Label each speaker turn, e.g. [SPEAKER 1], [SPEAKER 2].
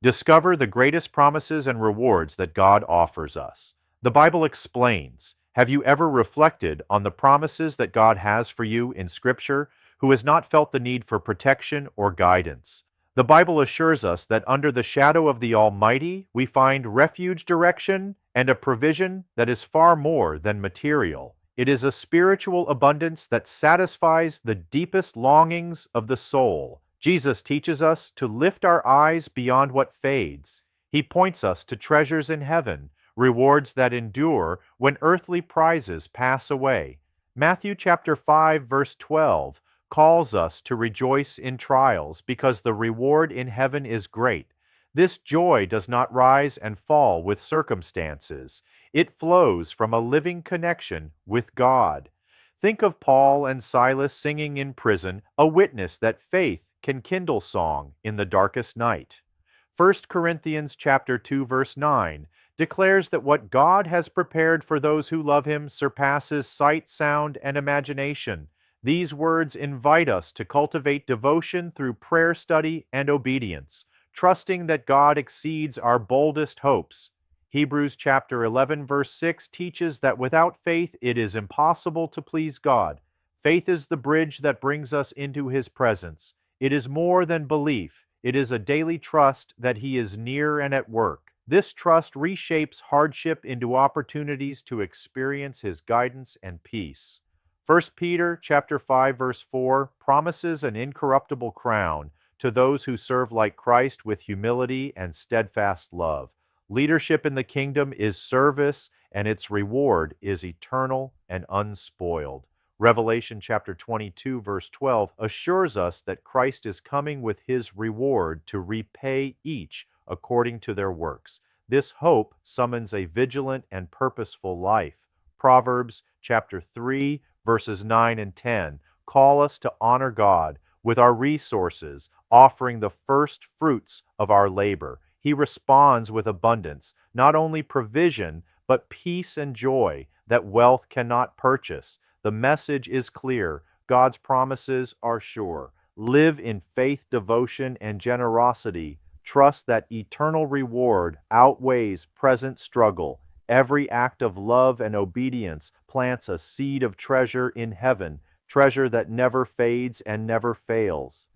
[SPEAKER 1] Discover the greatest promises and rewards that God offers us. The Bible explains. Have you ever reflected on the promises that God has for you in Scripture, who has not felt the need for protection or guidance? The Bible assures us that under the shadow of the Almighty, we find refuge, direction, and a provision that is far more than material. It is a spiritual abundance that satisfies the deepest longings of the soul. Jesus teaches us to lift our eyes beyond what fades. He points us to treasures in heaven, rewards that endure when earthly prizes pass away. Matthew chapter 5 verse 12 calls us to rejoice in trials because the reward in heaven is great. This joy does not rise and fall with circumstances. It flows from a living connection with God. Think of Paul and Silas singing in prison, a witness that faith can kindle song in the darkest night. 1 Corinthians chapter 2 verse 9 declares that what God has prepared for those who love him surpasses sight, sound, and imagination. These words invite us to cultivate devotion through prayer study and obedience, trusting that God exceeds our boldest hopes. Hebrews chapter 11 verse 6 teaches that without faith it is impossible to please God. Faith is the bridge that brings us into his presence. It is more than belief. It is a daily trust that he is near and at work. This trust reshapes hardship into opportunities to experience his guidance and peace. 1 Peter chapter 5 verse 4 promises an incorruptible crown to those who serve like Christ with humility and steadfast love. Leadership in the kingdom is service, and its reward is eternal and unspoiled. Revelation chapter 22 verse 12 assures us that Christ is coming with his reward to repay each according to their works. This hope summons a vigilant and purposeful life. Proverbs chapter 3 verses 9 and 10 call us to honor God with our resources, offering the first fruits of our labor. He responds with abundance, not only provision, but peace and joy that wealth cannot purchase. The message is clear. God's promises are sure. Live in faith, devotion, and generosity. Trust that eternal reward outweighs present struggle. Every act of love and obedience plants a seed of treasure in heaven, treasure that never fades and never fails.